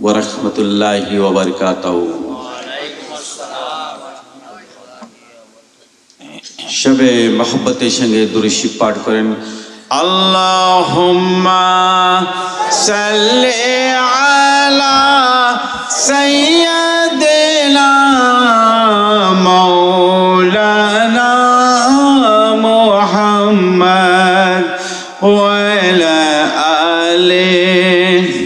ওয়া রাহমাতুল্লাহি ওয়া বারাকাতুহু। শবে মহব্বতের সঙ্গে দুরূদ শরীফ পাঠ করেন। আল্লাহুম্মা সাল্লি আলা সাইয়্যিদিনা মাওলানা মুহাম্মদ ওয়া আলা আলিহি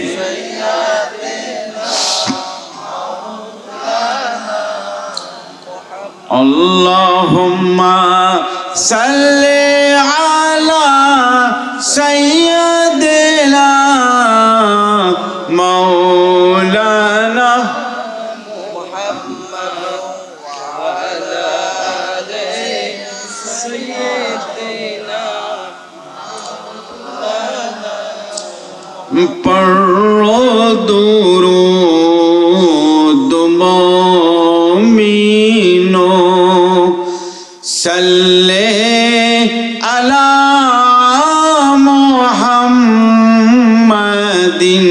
Allahumma salli ala sayyidina maulana Muhammad wa ala alihi sayyidina maulana Parro durud mu'mino Salli ala Muhammadin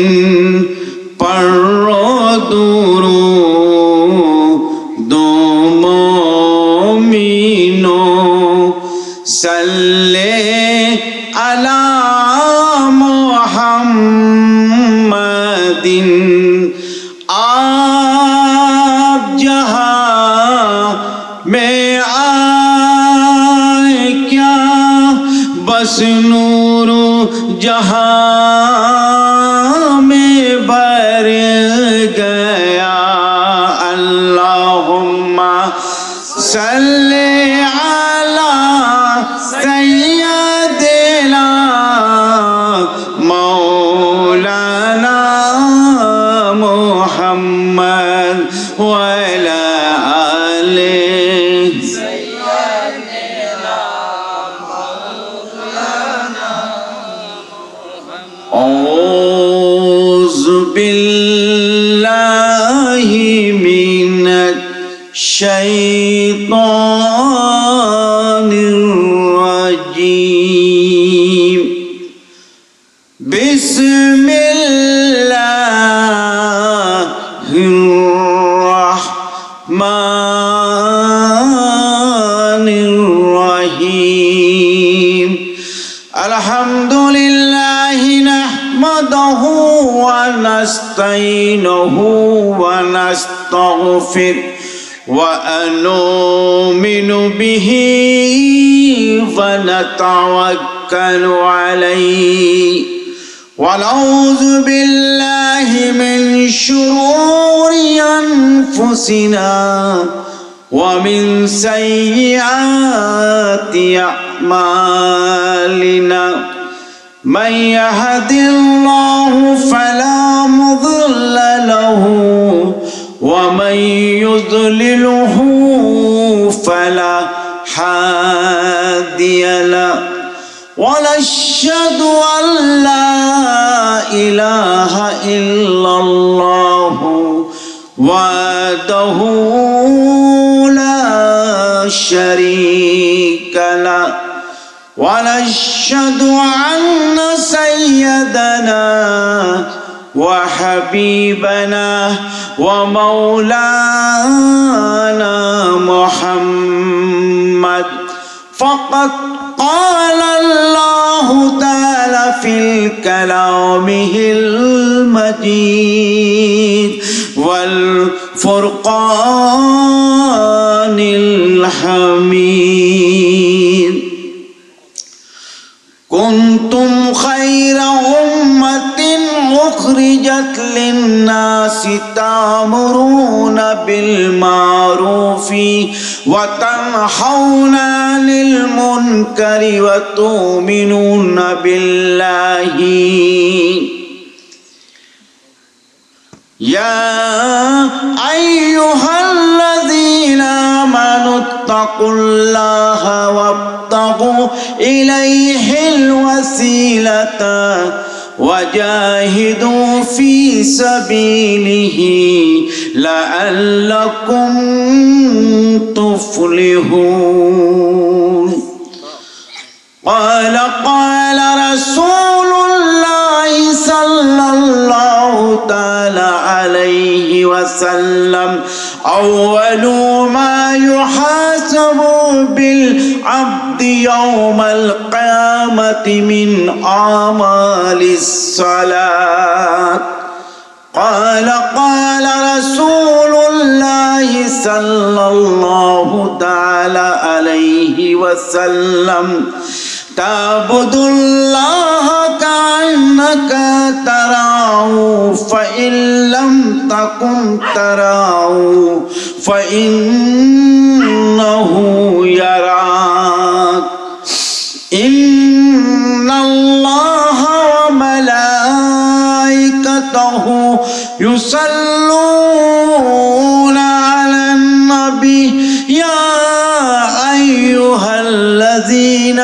Parro durud mu'mino Salli ala Muhammadin Aap jahan mein बस नूर जहां में भर गया अल्लाहुम्मा सल्ली अला सय्यदिना मौलाना मुहम्मद व अला आलिहि أعوذ بالله من الشيطان الرجيم بسم الله الرحمن الرحيم الحمد لله نحمده ونستعينه ونستغفره ونؤمن به ونتوكل عليه ونعوذ بالله من شرور أنفسنا ومن سيئات أعمالنا من يهد الله فلا مضل له ومن يضلله فلا هادي له ونشهد أن لا إله إلا الله وحده لا شريك له ونشهد أن سيدنا وحبيبنا ومولانا محمد فقد قال الله تعالى في كلامه المجيد والفرقان الحميد كنتم خير أمة أخرجت للناس تأمرون بالمعروف وتنهون عن المنكر وتؤمنون بالله يا أيها الذين آمنوا اتقوا الله وابتغوا إليه الوسيلة وجاهدوا في سبيله لعلكم تفلحون قال رسول الله صلى الله تعالى عليه وسلم أول ما يحاسب بالعبد يوم القيامة من أعمال الصلاة قال رسول الله صلى الله تعالى عليه وسلم تعبد الله كأنك تراه فإن لم تكن تراه فإنه يراك إن الله وملائكته يصلون على النبي يا أيها الذين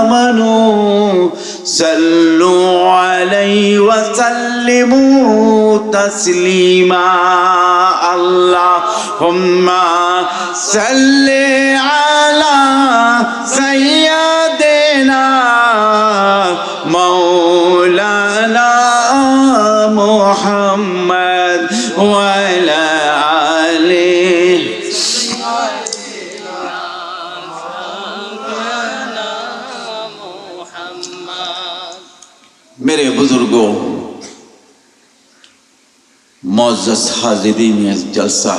آمنوا صلوا عليه وسلموا تسليما اللهم صل على سيدنا مولانا محمد وعلى آله मेरे बुजुर्गों मोअज़्ज़ज़ हाज़िरीन जलसा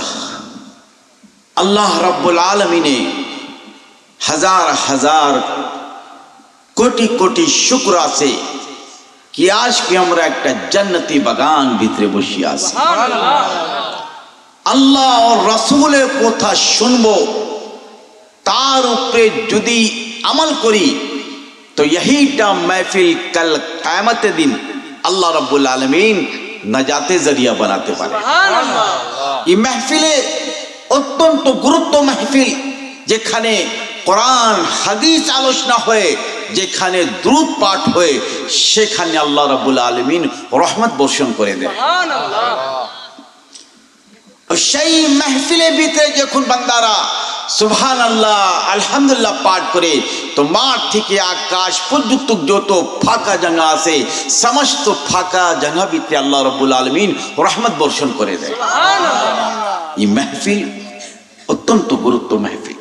अल्लाह रब्बुल आलमीन हजार हजार कोटि कोटि शुक्र आछे कि आज के আমরা একটা জান্নাতি বাগান ভিতরে বসে আছি আল্লাহ ও রাসূলের কথা শুনবো তার উপরে যদি আমল করি तो यही टा महफिल कल क़यामत दिन अल्लाह रब्बुल आलमीन नजाते जरिया बनाते पारे ये महफिले अत्यंत गुरुत्व महफिल जेखाने कुरान हदीस आलोचना हुए जेखाने दुरूद पाठ हुए सेखाने अल्लाह रब्बुल आलमीन रहमत बर्षण करे दें और সেই महफिले भीतरे যখন বান্দারা सुभान अल्लाह अल्हम्दुलिल्लाह पाठ करे तो माठ থেকে आकाश পর্যন্ত যত ফাঁকা জায়গা আছে সমস্ত ফাঁকা জায়গা ভিতরে আল্লাহ রাব্বুল আলামিন রহমত বর্ষণ করে দেয় সুবহানাল্লাহ এই মাহফিল অত্যন্ত গুরুত্ব মাহফিল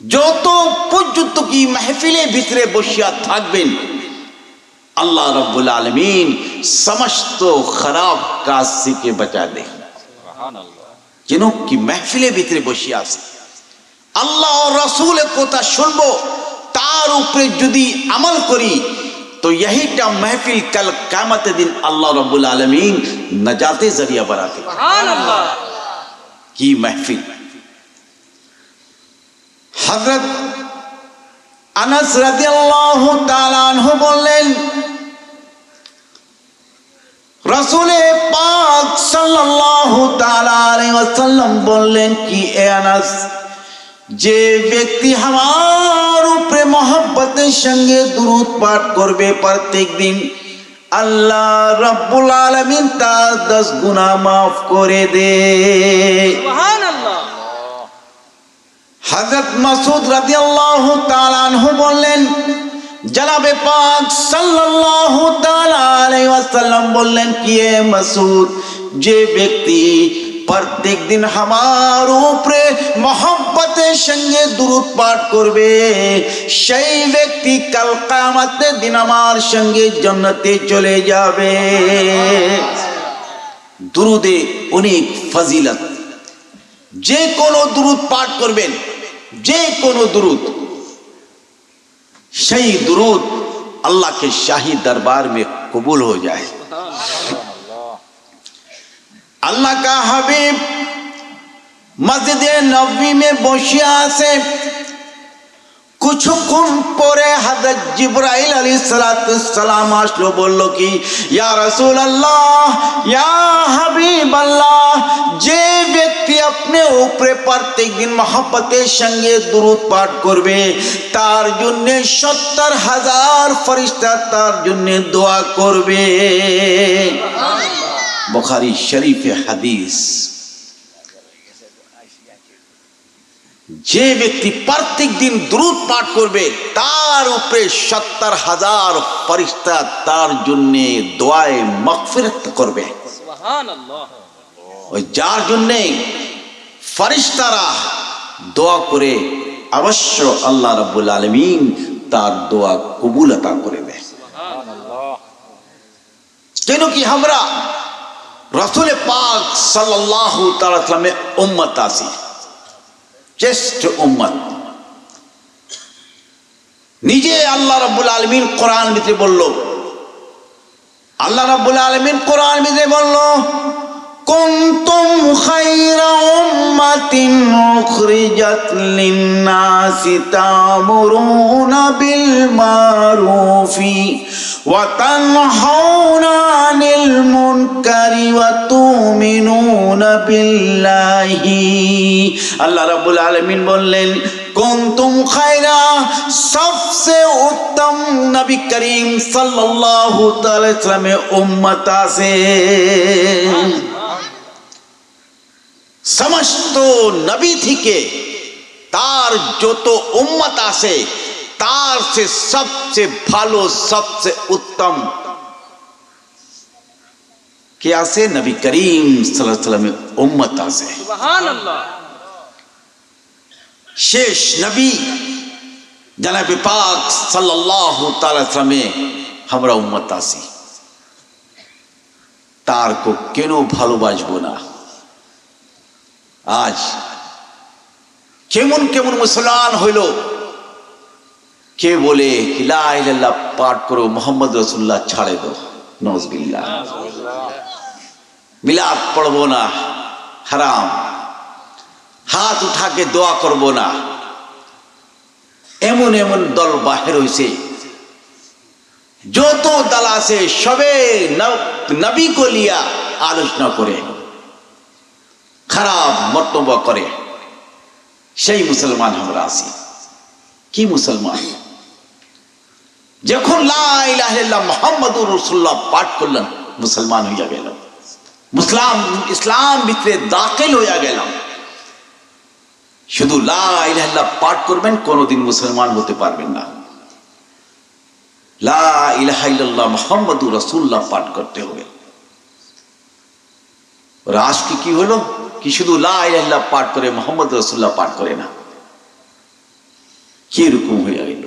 যত পর্যন্ত কি মাহফিলের ভিতরে বসিয়া থাকবেন আল্লাহ রাব্বুল আলামিন সমস্ত খারাপ কাজ থেকে বাঁচা দেয় সুবহানাল্লাহ जिनों की महफिले भीतरे बसिए आछे अल्लाह और रसूलेर कथा शुनबो तार उपरे यदि अमल करी तो यही टा महफिल कल क़यामत दिन अल्लाह रब्बुल आलमीन नजाते जरिया बनाते सुभानअल्लाह की महफिल हजरत अनस रदियल्लाहु ताआला अन्हु बोलें रसूल पाक सल्लल्लाहु ताआला अलैहि वसल्लम बोलें कि ए अनस जे व्यक्ति हमार ऊपर मोहब्बतेर संगे दुरूद पाठ करबे प्रत्येक दिन अल्लाह रब्बुल आलमीन तार 10 गुनाह माफ करे दे सुभानअल्लाह हजरत मसूद रदियल्लाहु ताआला अन्हु बोलें जनाबे पाक सल्लल्लाहु ताआला अलैहि वसल्लम बोलें कि ए मसूद जे व्यक्ति प्रत्येक दिन हमार ऊपरे मोहब्बतेर संगे दुरूद पाठ करबे সেই ব্যক্তি কাল কিয়ামতের দিন আমার সঙ্গে জান্নাতে চলে যাবে দুরুদে অনেক ফজিলত যে কোনো দুরুদ পাঠ করবেন যে কোনো দুরুদ सही दुरूद अल्लाह के शाही दरबार में कबूल हो जाए अल्लाह का हबीब मस्जिद नबवी में बसिया आछे কিছুক্ষণ পরে হযরত জিবরাইল আলাইহিস সালাতু সালাম আসলো বলল কি ইয়া রাসূলুল্লাহ ইয়া হাবিবাল্লাহ যে ব্যক্তি अपने ऊपर प्रत्येक दिन मोहब्बतेर संगे दुरूद पाठ करबे तार जन्य 70,000 फरिश्ता तार जन्य दुआ करबे बुखारी शरीफे हदीस जे व्यक्ति प्रत्येक दिन दुरूद पाठ करबे तार ऊपर 70,000 फरिश्ता तार जन्य दुआए मगफिरत करबे ওই যার জন্যে ফেরেশতারা দোয়া করে অবশ্য আল্লাহ রাব্বুল আলামিন তার দোয়া কবুল আতা করে দেয়। কেন কি আমরা রাসূল পাক সাল্লাল্লাহু তাআলা সাল্লামের উম্মত আছি, শ্রেষ্ঠ উম্মত। নিজে আল্লাহ রাব্বুল আলামিন কোরআন ভিতরে বলল, আল্লাহ রাব্বুল আলামিন কোরআন ভিতরে বলল, কুনতুম খায়রা উম্মাতিন উখরিজাত লিন-নাসি তা'মুরুনা বিল মারুফি ওয়া তানহাউনা আনিল মুনকারি ওয়া তু'মিনুনা বিল্লাহি। আল্লাহ রাব্বুল আলামিন বললেন, কুনতুম খায়রা, সবচেয়ে উত্তম নবী করিম সাল্লাল্লাহু তাআলা সাল্লামের উম্মত আছে। সমস্ত নবী থেকে তার যত উম্মত আছে তার সে সবচেয়ে ভালো, সবচেয়ে উত্তম কে আছে? নবী করিম সাল্লাল্লাহু আলাইহি ওয়াসাল্লামের উম্মত আছে। সুবহানাল্লাহ। শেষ নবী জনাবে পাক সাল্লাল্লাহু তাআলা সাল্লামের আমরা উম্মত আছি। তার কো কেন ভালোবাসবো না? আজ কেমন কেমন মুসলমান হইল, কে বলে লা ইলাহা ইল্লাল্লাহ পাঠ করো, মুহাম্মদ রাসূলুল্লাহ ছাড়ে দাও, নাউযুবিল্লাহ। মিলাদ পড়বো না, হারাম। হাত উঠাকে দোয়া করব না, এমন এমন দল বাহির হইছে। যত দল আছে সবে নবী को লিয়া আলোচনা করে, খারাপ মন্তব্য করে। সেই মুসলমান আমরা আছি। কি মুসলমান? যখন লা ইলাহা ইল্লাল্লাহ মুহাম্মাদুর রাসূলুল্লাহ পাঠ করলেন, মুসলমান হইয়া গেল, ইসলাম ভিতরে দাখিল হইয়া গেলাম। শুধু লা ইলাহা ইল্লাল্লাহ পাঠ করবেন, কোনদিন মুসলমান হতে পারবেন না। লা ইলাহা ইল্লাল্লাহ মুহাম্মাদুর রাসূলুল্লাহ পাঠ করতে হবে। আর আজকে কি হলো? কি শুধু লা ইলাহা ইল্লাল্লাহ পাঠ করে, মুহাম্মদ রাসূলুল্লাহ পাঠ করে না। কি রকম হয়ে গেল?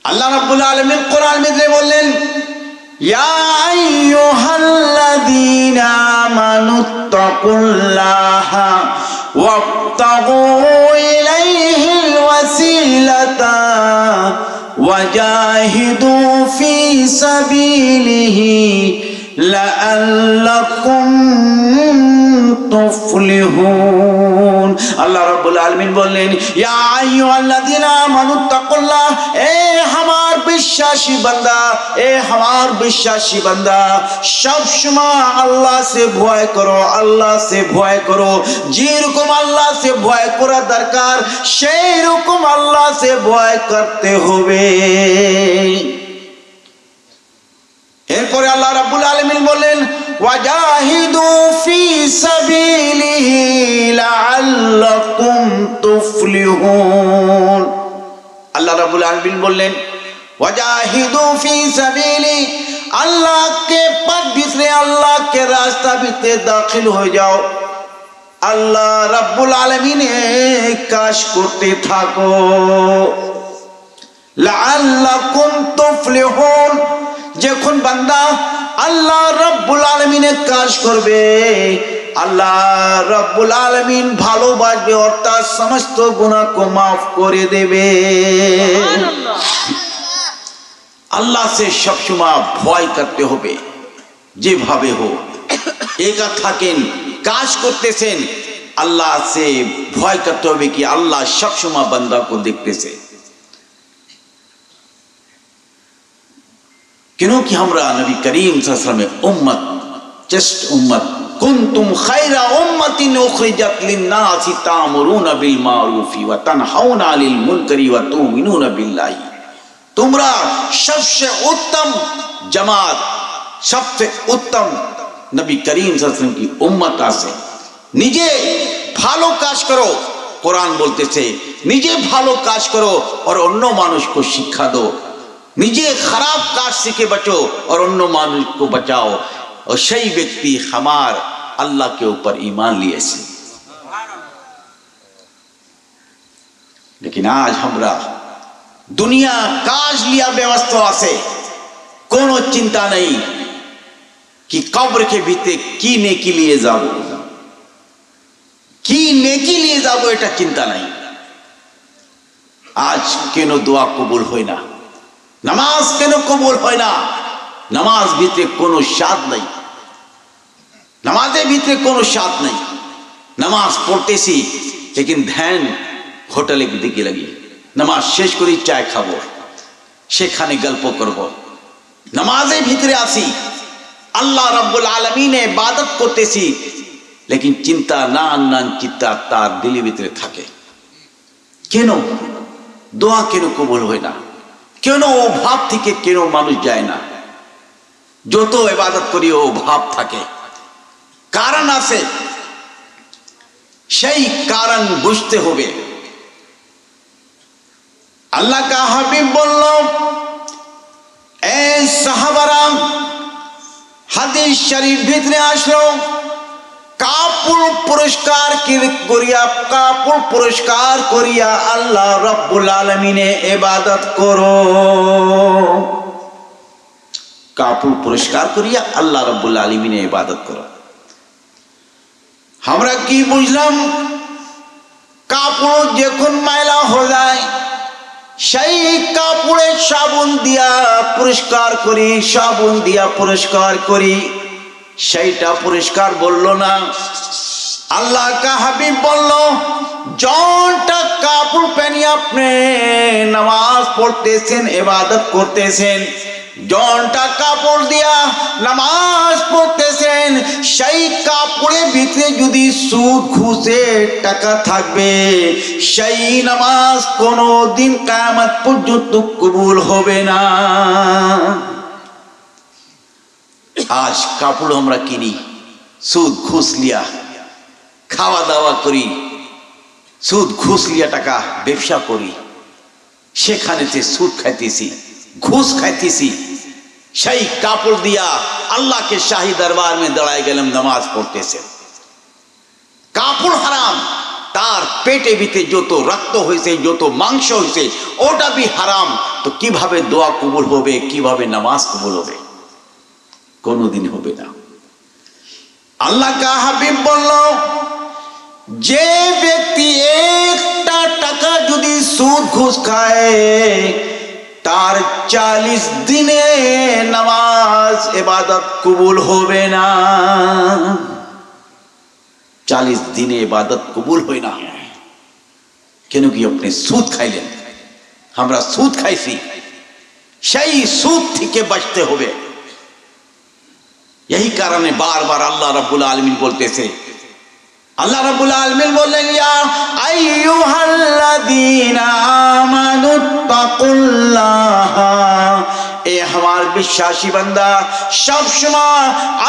আল্লাহ রাব্বুল আলামিন কোরআন মধ্যে বললেন, ইয়া আইয়ুহাল্লাযীনা আমানুত্তাকুল্লাহা ওয়াবতাগু ইলাইহিল ওয়াসিলাতা ওয়াজাহিদু ফি সাবিলিহি লাআল্লাকুম তুফলিহুন। আল্লাহ রাব্বুল আলামিন বললেন, ইয়া আইয়ুহাল্লাযীনা আমানুত্তাকুল্লাহ, এ আমার বিশ্বাসী বান্দা, এ আমার বিশ্বাসী বান্দা, সব সময় আল্লাহ সে ভয় করো, আল্লাহ সে ভয় করো। যেরকম আল্লাহ সে ভয় করা দরকার, সেই রকম আল্লাহ সে ভয় করতে হবে। এরপরে আল্লাহ রাব্বুল আলামিন বলেন, ওয়াজাহিদু ফি সাবিলিহি লাআল্লাকুম তুফলিহুন। আল্লাহ রাব্বুল আলামিন বললেন, ওয়াজাহিদু ফি সাবিলি, আল্লাহকে পাক ভিতরে, আল্লাহকে রাস্তা ভিতরে দাখিল হয়ে যাও। আল্লাহ রাব্বুল আলামিনের কাজ করতে থাকো। লাআল্লাকুম তুফলিহুন। যখন বান্দা আল্লাহ রাব্বুল আলামিনের কাজ করবে, আল্লাহ রাব্বুল আলামিন ভালোবাসবে, অর্থাৎ সমস্ত গুনাহকে maaf করে দেবে। আল্লাহ সে সবসময় ভয় করতে হবে, যেভাবে হোক। একা থাকেন, কাজ করতেছেন, আল্লাহ সে ভয় করতে হবে কি আল্লাহ সবসময় বান্দাকে দেখতেছে। কেন কি আমরা নবী করিম সাল্লাল্লাহু আলাইহি ওয়াসাল্লামের উম্মত, শ্রেষ্ঠ উম্মত। কুনতুম খায়রা উম্মাতিন উখরিজাত লিন-নাসি তা'মুরুনা বিল মারুফি ওয়া তানহাউনা আনিল মুনকারি ওয়া তু'মিনুনা বিল্লাহি। তোমরা সবচেয়ে উত্তম জামাত, সবচেয়ে উত্তম নবী করিম সাল্লাল্লাহু আলাইহি ওয়াসাল্লাম কি উম্মত আছে। নিজে ভালো কাজ করো, কোরআন বলতেছে নিজে ভালো কাজ করো আর অন্য মানুষকে শিক্ষা দাও। নিজে খারাপ কাজ শিখে बचो और অন্য মানুষ को बचाओ और সেই ব্যক্তি हमार अल्लाह के ऊपर ईमान लिए से। लेकिन आज हमरा दुनिया काज लिया व्यवस्था আছে কোনো চিন্তা নেই कि कब्र के भीतर की नेकी लिए जाबो की नेकी लिए जाबो এটা চিন্তা নাই। आज কেন দোয়া কবুল হয় না, নামাজ কেন কবুল হয় না? নামাজ ভিতরে কোনো স্বাদ নাই, নামাজের ভিতরে কোনো স্বাদ নাই। নামাজ পড়তেছি लेकिन ধ্যান হোটেলের দিকে লাগি, নামাজ শেষ করি চায় খাবো, সেখানে গল্প করব। নামাজের ভিতরে আসি, আল্লাহ রাব্বুল আলামিনের ইবাদত করতেছি, लेकिन চিন্তা নানান চিন্তা তার দিলের ভিতরে থাকে। কেন দোয়া কেন কবুল হয় না? কেন ও ভাব থেকে কেন মানুষ যায় না? যত ইবাদত করি ও ভাব থাকে, কারণ আছে, সেই কারণ বুঝতে হবে। আল্লাহ কা হাবিব বলল, এ সাহাবারা, হাদিস শরীফ ভিতরে আসলো, কাপড় পুরস্কার করিয়া, কাপড় পুরস্কার করিয়া আল্লাহ রাব্বুল আলামিনে ইবাদত করো। কাপড় পুরস্কার করিয়া আল্লাহ রাব্বুল আলামিনে ইবাদত করো। আমরা কি বুঝলাম? কাপড় যখন ময়লা হয়ে যায় সেই কাপড়ে সাবুন দিয়া পরিষ্কার করি, সাবুন দিয়া পরিষ্কার করি, সেইটা পরিষ্কার বললো না। আল্লাহ কা হাবিব বলল, জনটা কাপড় পহনে আপনি নামাজ পড়তেছেন, ইবাদত করতেছেন, জনটা কাপড় দিয়া নামাজ পড়তেছেন, সেই কাপড়ের ভিতরে যদি সুদ ঘুষে টাকা থাকবে, সেই নামাজ কোনোদিন কিয়ামত পর্যন্ত কবুল হবে না। আজ কাপড় আমরা কিনি, সুদ ঘুষ লিয়া খাওয়া দাওয়া করি, সুদ ঘুষ লিয়া টাকা ব্যবসা করি, সেখানেতে সুদ খাইতেছি, ঘুষ খাইতেছি। সেই কাপড় দিয়া আল্লাহকে শাহী দরবার में দাঁড়ায় গেলাম, নামাজ পড়তেছে। কাপড় হারাম, তার পেটে ভিতরে যত রক্ত হয়েছে, যত মাংস হয়েছে, ওটা भी হারাম। তো কিভাবে দোয়া কবুল হবে, কিভাবে নামাজ কবুল হবে? কোনদিন হবে না। আল্লাহ কা হাবিব বলল, যে ব্যক্তি একটা টাকা যদি সুদ ঘুষ খায়, তার 40 দিনে নামাজ ইবাদত কবুল হবে না। 40 দিনে ইবাদত কবুল হয় না। কেন কি? আপনি সুদ খাইলেন, আমরা সুদ খাইছি, সেই সুদ থেকে বাঁচতে হবে। यही कारण है बार बार अल्लाह रब्बुल आलमीन बोलते थे, अल्लाह रब्बुल आलमीन बोलें, या अय्युहल्लज़ीना आमनुत्तकुल्लाह, ए हमार विश्वासी बंदा, सब समय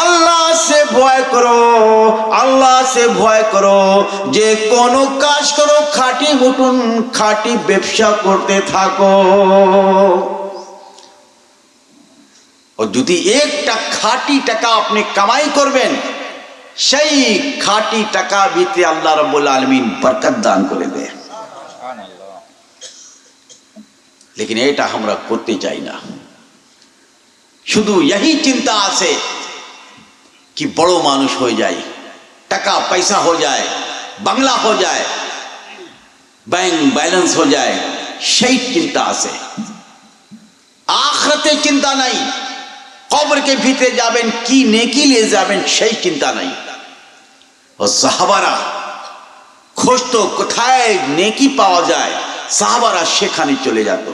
अल्लाह से भय करो, अल्लाह से भय करो। जे कोनो काज करो, खाटी मुटुन खाटी व्यवसा करते थाको। और যদি একটা খাঁটি টাকা আপনি কামাই করবেন, সেই খাঁটি টাকা ভিতরে আল্লাহ রাব্বুল আলামিন বরকত দান করে দেয়। लेकिन এটা আমরা করতে চাই না। শুধু यही চিন্তা আছে कि বড় মানুষ হয়ে যায়, টাকা পয়সা हो जाए, বাংলা हो जाए, ব্যাংক ব্যালেন্স हो जाए, সেই চিন্তা আছে। আখিরাতে চিন্তা নাই, কবর के ভিতরে যাবেন কি নেকি নিয়ে যাবেন সেই চিন্তা নাই। ও সাহাবারা খুঁজতো কোথায় নেকি পাওয়া যায়, সাহাবারা সেখানে চলে যেত,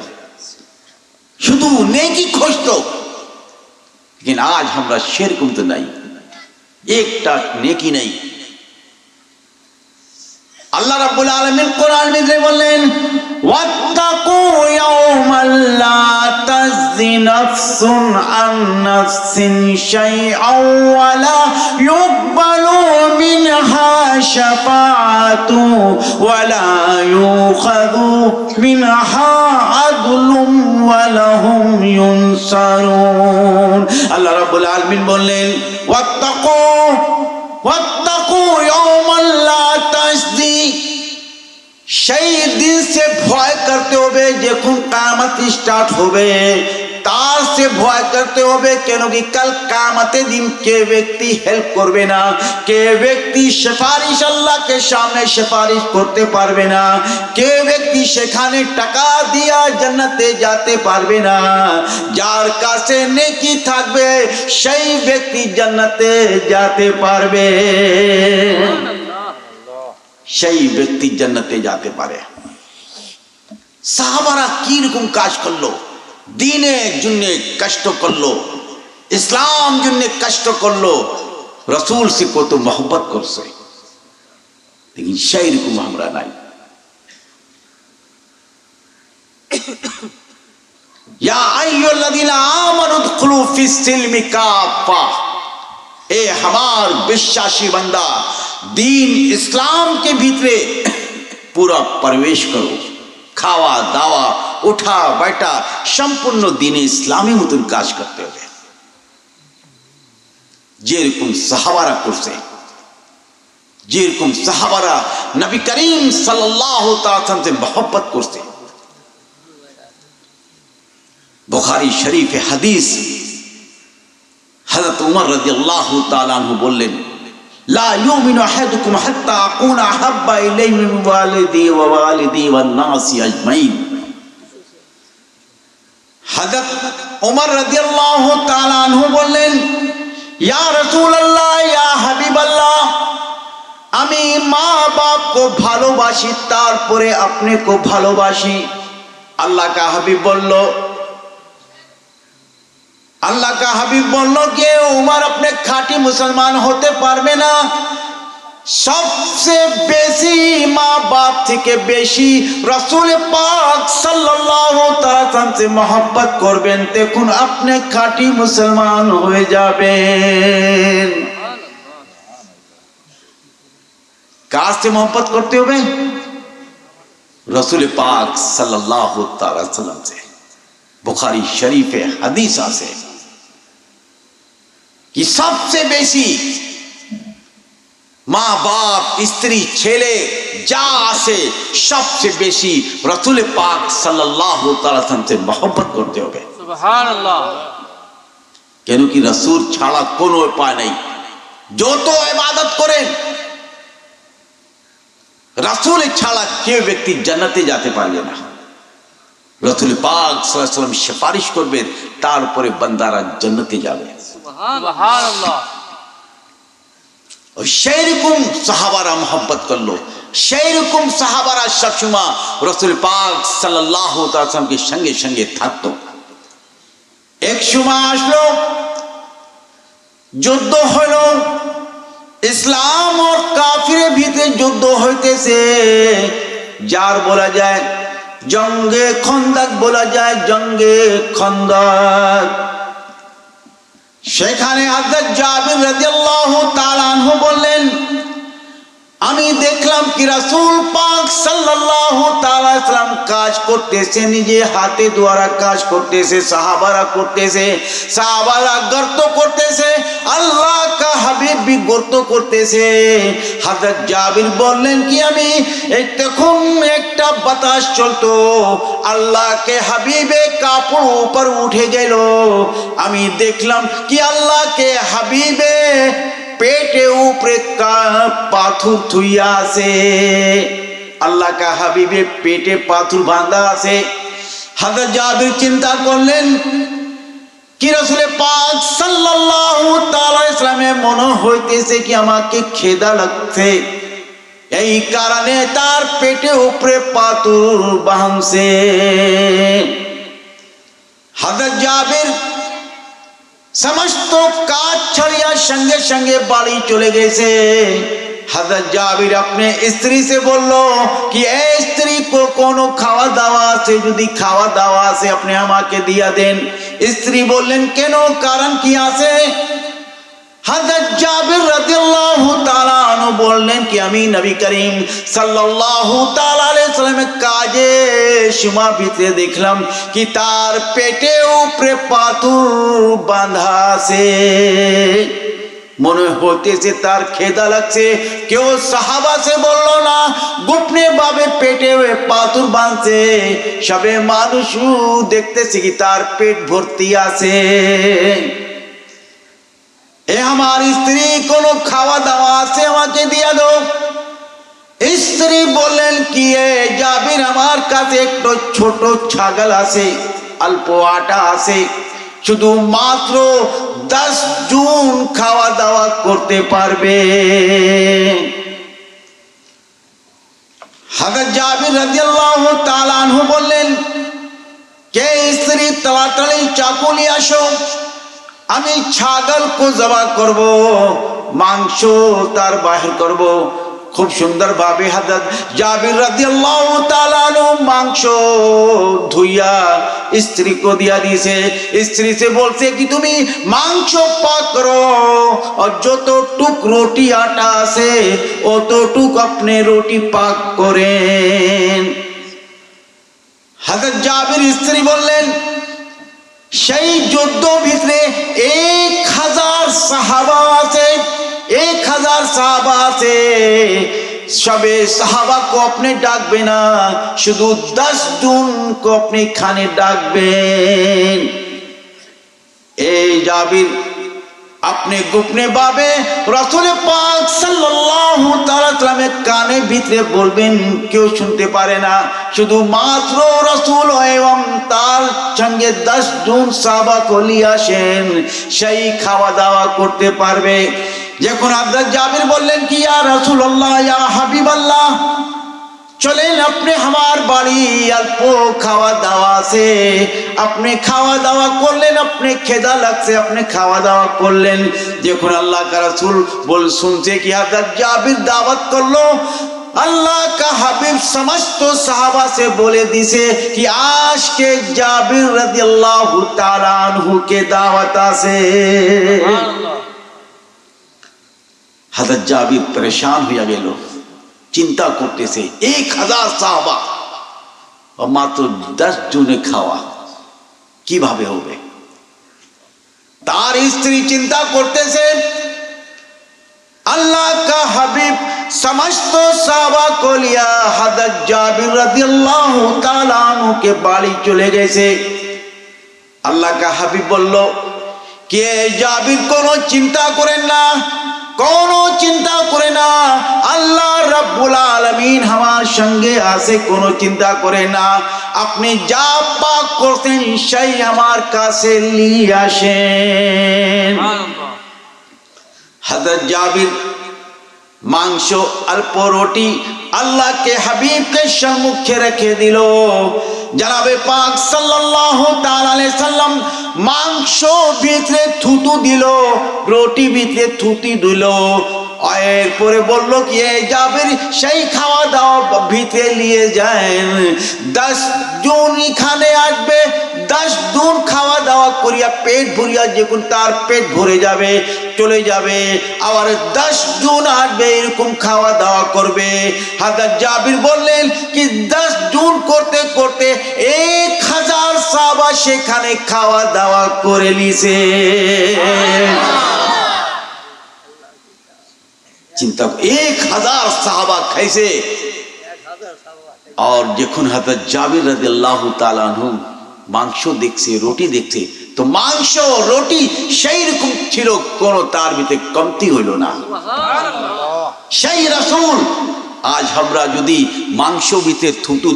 শুধু নেকি খুঁজতো। लेकिन आज আমরা সেরকম তো নাই, একটা নেকি নাই। আল্লাহ রাব্বুল আলামিন কোরআন ভিতরে বললেন, ওয়াত্তাকু ইয়াওমান লা তাজ تجزي نفس عن نفس شيئا ولا يقبل منها شفاعة ولا يؤخذ منها عدل ولهم ينصرون আল্লাহ রাব্বুল আলামিন বললেন ওয়াত্তাকু ইয়াওমান লা তাজদি সেই দিন से ভয় করতে হবে যখন কিয়ামত স্টার্ট হবে তার से ভয় করতে হবে কেন কি কাল কিয়ামতের দিন কে ব্যক্তি হেল্প করবে না কে ব্যক্তি সুপারিশ আল্লাহকে সামনে সুপারিশ করতে পারবে না কে ব্যক্তি সেখানে টাকা দিয়া জান্নাতে যেতে পারবে না যার কাছে নেকি থাকবে সেই ব্যক্তি জান্নাতে যেতে পারবে সেই ব্যক্তি জান্নাতে যেতে পারে সাহাবারা কি রকম কাজ করলো দ্বীনের জন্য কষ্ট করলো ইসলাম জন্য কষ্ট করলো রাসূল সে কত मोहब्बत করছে लेकिन সেই রকম আমরা নাই या अय्युहल्लযीना आमनू उदखुलू फिस्सिल्मि काफ़ा ए हमार विश्वासी बंदा दीन इस्लाम के भीतरे पूरा प्रवेश करो खावा दावा उठा बैठा संपूर्ण दीन इस्लामी मतन काज करते হবে যেরকম সাহাবারা করছে যেরকম সাহাবারা নবী করিম সাল্লাল্লাহু তাআলা से मोहब्बत করছে বুখারী শরীফে হাদিস হযরত উমর রাদিয়াল্লাহু তাআলা আনহু বললেন লা ইউমিনু আহাদুকুম হাত্তা আকুনা আহাব্বা ইলাইহি মিন ওয়ালিদি ওয়ান নাসি আজমাইন হযরত উমর রাদিয়াল্লাহু তাআলা আনহু বললেন ইয়া রাসূলুল্লাহ ইয়া হাবিবাল্লাহ আমি মা বাপ को ভালোবাসি তারপরে আপনি को ভালোবাসি আল্লাহ का হাবিব বলল अल्लाह का हबीब बोलो कि उमर अपने खाटी मुसलमान होते पारबे ना सबसे बेशी माँ बाप থেকে বেশি রাসূল পাক সাল্লাল্লাহু তাআলা से मोहब्बत করবেন দেখুন আপনি খাটি মুসলমান হয়ে যাবেন কার से मोहब्बत করতে হবে রাসূল পাক সাল্লাল্লাহু তাআলা से बुखारी शरीफ हदीस আছে कि सबसे बेशी माँ बाप स्त्री छेले जा से सबसे बेशी रसूल पाक सल्लल्लाहु ताला से मोहब्बत करते होगे सुभान अल्लाह क्यों कि रसूल छाड़ा कोनो उपाय नहीं जो तो इबादत करें रसूल छाड़ा के व्यक्ति जन्नते जाते पारबे ना रसूल पाक सल्लल्लाहु अलैहि वसल्लम सिफारिश करबेन तारपरे बान्दारा जन्नते जाबे सुभान अल्लाह और সেইরকম সাহাবারা मोहब्बत করলো সেইরকম সাহাবারা সবসময় রাসূল পাক সাল্লাল্লাহু তাআলা কে সঙ্গে সঙ্গে থাকতো এক সময় আসলো যুদ্ধ হলো ইসলাম और কাফিরের ভিতরে যুদ্ধ হইতেছে যার বলা যায় জঙ্গে খন্দক বলা যায় জঙ্গে খন্দক সেখানে হযরত জাবির রাদিয়াল্লাহু তাআলা আনহু বললেন আমি দেখলাম কি রাসূল পাক সাল্লাল্লাহু তাআলা সাল্লাম কাজ করতেছে নিজে হাতে দ্বারা কাজ করতেছে সাহাবারা করতেছে সাহাবারা গর্ত করতেছে আল্লাহ কা হাবিব भी গর্ত করতেছে হযরত জাবির বললেন কি আমি এই তখন একটা বাতাস চলতো আল্লাহ কে হাবিবে কাপড় উপর উঠে গেল আমি দেখলাম কি আল্লাহ কে হাবিবে पेटे ऊपरे का पाथुर थुइया से अल्लाह का हबीबे पेटे पाथुर बांधा से हज़रत जाबिर चिंता करलेन कि रसूल पाक सल्लल्लाहु ताआला इस्लामे मनो হইতেছে কি আমাকে খিদা লাগছে এই কারণে তার পেটে উপরে পাথুর বাঁধছে हज़रत जाबिर समस्त काज छड़िया संगे संगे बाड़ी चले गए हजरत जाबिर अपने स्त्री से बोलो कि ए स्त्री को कोनो खावा दावा से যদি খাওয়া দাওয়া আছে আপনি আমাকে দিয়া দেন। স্ত্রী বললেন কেন, কারণ কি আছে? হযরত জাবির রাদিয়াল্লাহু তাআলা আনহু বললেন কি আমি নবী করিম সাল্লাল্লাহু তাআলা আলাইহি সাল্লামের কাজে সীমা ভিতরে দেখলাম কি তার পেটে উপরে পাথর বাঁধা আছে। মনে হতেছে তার খেদা লাগছে। কেউ সাহাবা সে বললো না, গোপনে ভাবে পেটে পাথর বাঁধছে, সবে মানুষ দেখতেছে কি তার পেট ভর্তি আছে। এ আমার স্ত্রী কোনো খাওয়া দাওয়া আছে আমাকে দিয়া দাও। স্ত্রী বললেন কি এ জাবির আমার কাছে একটু ছোট ছাগল আছে, অল্প আটা আছে, শুধু মাত্র 10 জন খাওয়া দাওয়া করতে পারবে। হযরত জাবির রাদিয়াল্লাহু তাআলা আনহু বললেন কে স্ত্রী তাড়াতাড়ি চাকু নিয়ে আসো, আমি ছাগলকে জবাই করব, মাংস তার বাহির করব। খুব সুন্দর ভাবে হযরত জাবির রাদিয়াল্লাহু তাআলা মাংস ধুইয়া স্ত্রী को दिया দিয়েছে। স্ত্রী से বলছে কি তুমি মাংস পাক করো, আর যতটুক রুটি আটা আছে অতটুক আপনি রুটি পাক করেন। হযরত জাবির স্ত্রী বললেন সেই যুদ্ধ ভিতরে 1000 সাহাবা আছে, 1000 সাহাবা আছে, সবে সাহাবা को अपने ডাকবে না, শুধু 10 জন को अपने খানে ডাকবেন। এই জাবির আপনি গোপনে ভাবে রাসূল পাক সাল্লাল্লাহু তাআলা সাল্লামের কানে ভিতরে বলবেন, কেউ শুনতে পারে না, শুধু মাত্র রাসূল এবং তার সঙ্গে 10 জন সাহাবা কলি আসেন, সেই খাওয়া দাওয়া করতে পারবে। যখন হযরত জাবির বললেন কি ইয়া রাসূলুল্লাহ ইয়া হাবিবাল্লাহ, চলেন আপনি আমার বাড়ি, অল্প খাওয়া দাওয়া আছে, আপনি খাওয়া দাওয়া করলেন, আপনি খেদা লাগছে, আপনি খাওয়া দাওয়া করলেন। যখন আল্লাহ কা রাসূল বল শুনছে কি হযরত জাবির দাওয়াত করলো, अल्लाह का हबीब समस्त साहबा से बोले दिसे कि आज के जाबिर रदियल्लाहु ताला अन्हु के दावत से हजरत जाबिर परेशान हुआ गेल, चिंता करते से 1000 साहबा और मात्र 10 जने खावा की भावे होबे। तार स्त्री चिंता करते से अल्लाह का हबीब समस्त साहबा को लिया हज़रत जाबिर रदियल्लाहु ताला अन्हु के बाड़ी चले गए से। अल्लाह का हबीब बोलो कि जाबिर कोनो चिंता करें ना, कोनो चिंता करे ना, अल्लाह रब्बुल आलमीन हमार संगे आसे, कोनो चिंता करे ना, अपने जा पाक करतें সেই আমার কাছে নিয়ে আসেন। हज़रत जाबिर मांस अल्प रोटी अल्लाह के हबीब के सम्मुखे रखे दिलो। जनाबे पाक सल्लल्लाहु ताला अलैहि वसल्लम मांस ভিতরে থুতু দিল, রুটি ভিতরে থুতি দিল, এরপরে বললো কি এই জাবির সেই খাওয়া দাওয়া ভিতরে নিয়ে যান, 10 জন এখানে আসবে, 10 জন খাওয়া দাওয়া করিয়া পেট ভরিয়া যখন তার পেট ভরে যাবে চলে যাবে, আবার 10 জন আসবে এরকম খাওয়া দাওয়া করবে। হযরত জাবির বললেন কি 10 জন করতে করতে 1000 সাহাবা সেখানে খাওয়া দাওয়া করে নিছে। चिंता 1000 साहबा खाइसे। और যখন হযরত জাবির রাদিয়াল্লাহু তাআলা আনহু মাংস দেখছে, রুটি দেখছে, তো মাংস রুটি সেই রকম ছিল, কোন তার ভিতরে কমতি হইল না। সেই রাসূল আজ আমরা যদি মাংস ভিতরে থুতু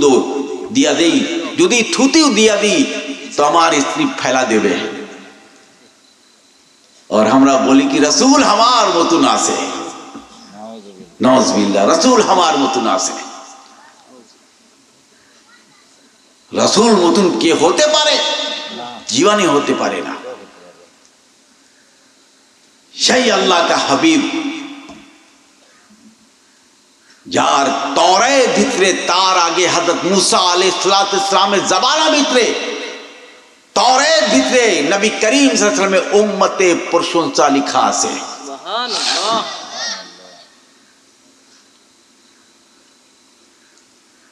দিয়া দেই, যদি থুতিও দিয়া দিই তো আমার স্ত্রী ফেলা দেবে, और हमरा बोली कि रसूल हमार मतन आसे, नौज़बिल्लाह, रसूल हमार मतन आसे। रसूल मतन के होते पारे, जीवानी होते पारे ना। সেই अल्लाह का हबीब যার তওরাতের ভিতরে তার আগে হযরত মুসা আলাইহিস সালামের জবানের ভিতরে তওরাতের ভিতরে নবী করিম সাল্লাল্লাহু আলাইহি ওয়াসাল্লামের উম্মতের প্রশংসা লেখা আছে। সুবহানাল্লাহ।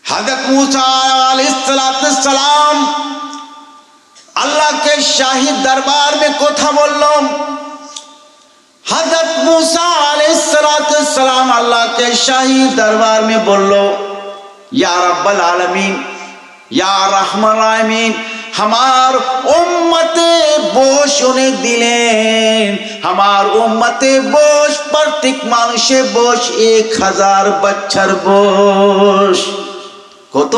हजरत मूसा अलैहिस्सलाम अल्लाह के शाही दरबार में कोथा बोलो। हजरत मूसा अलैहिस्सलाम अल्लाह के शाही दरबार में बोलो, या रब्बल आलमीन, या रहमान आमीन, हमार उम्मते बोश उन्हें दिलेन, हमार उम्मते बोश प्रत्येक मानुषे बोश 1000 बच्चर बोश কত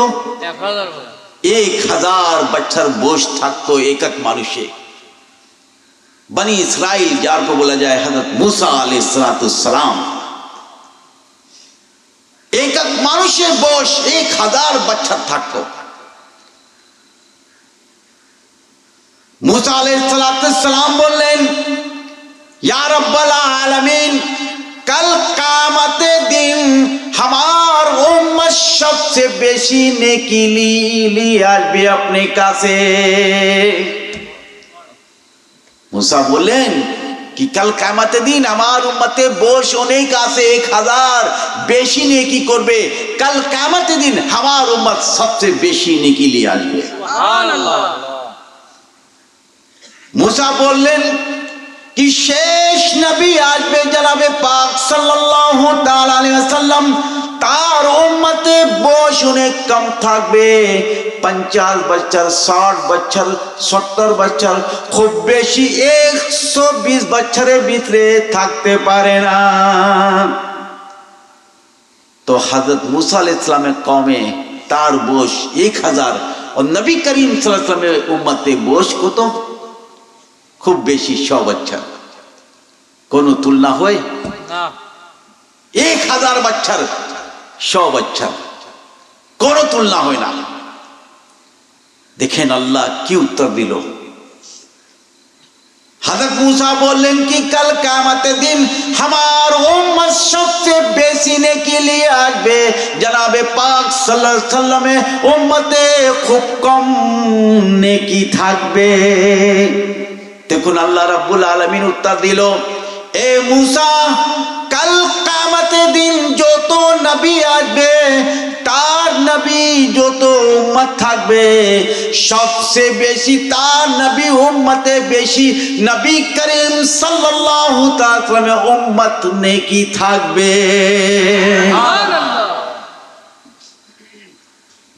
1000 बच्चर बोश থাকতো এক এক মানুষে। बनी इसराइल जार को बोला जाए हजरत मूसा अलैहिस्सलाम, एक एक मानुषे बोश 1000 बच्चर থাকতো। मूसा अलैहिस्सलाम बोलें, या रब्बल आलमीन, कल क़यामते दिन हमार उम्मत सबसे बेशी नेकी ली আসবে अपने কাছে। मूसा बोलें कि कल क़यामते दिन हमार उम्मते बोश অনেক আছে 1000 বেশি নেকি করবে। कल क़यामते दिन हमार उम्मत सबसे বেশি নেকি নিয়ে আসবে। সুবহানাল্লাহ। मूसा बोलें कि शेष नबी आजबे जनाबे पाक सल्लल्लाहु ताला अलैहि वसल्लम, तार उम्मते बोश उन्हें कम থাকবে 50 बच्चर, 60 बच्चर, 70 बच्चर, খুব বেশি 120 বছরের ভিতরে থাকতে পারে না। তো হযরত मूसा अलैहिस सलामेর কওমে তার बोश 1000 और नबी करीम सल्लल्लाहु अलैहि वसल्लमेর उम्मते बोश কত? খুব বেশি 100 বছর। কোনো তুলনা হয় না। 1000 বছর 100 বছর কোনো তুলনা হয় না। দেখেন আল্লাহ কি উত্তর দিল। हजरत मूसा बोलें कि कल क़यामत दिन हमार उम्मत सबसे बेसी नेकी लिए আসবে जनाबे पाक सल्लल्लाहु अलैहि वसल्लमेর उम्मते খুব কম নেকি থাকবে। দেখুন আল্লাহ রাব্বুল আলামিন উত্তর দিল, এ मूसा, कल क़यामते दिन যত নবী আসবে তার নবী যত উম্মত থাকবে সবচেয়ে বেশি তার নবী উম্মতে বেশি নবী করিম সাল্লাল্লাহু তাআলা আলাইহি ওয়াসাল্লামের উম্মত নেকি থাকবে। সুবহানাল্লাহ।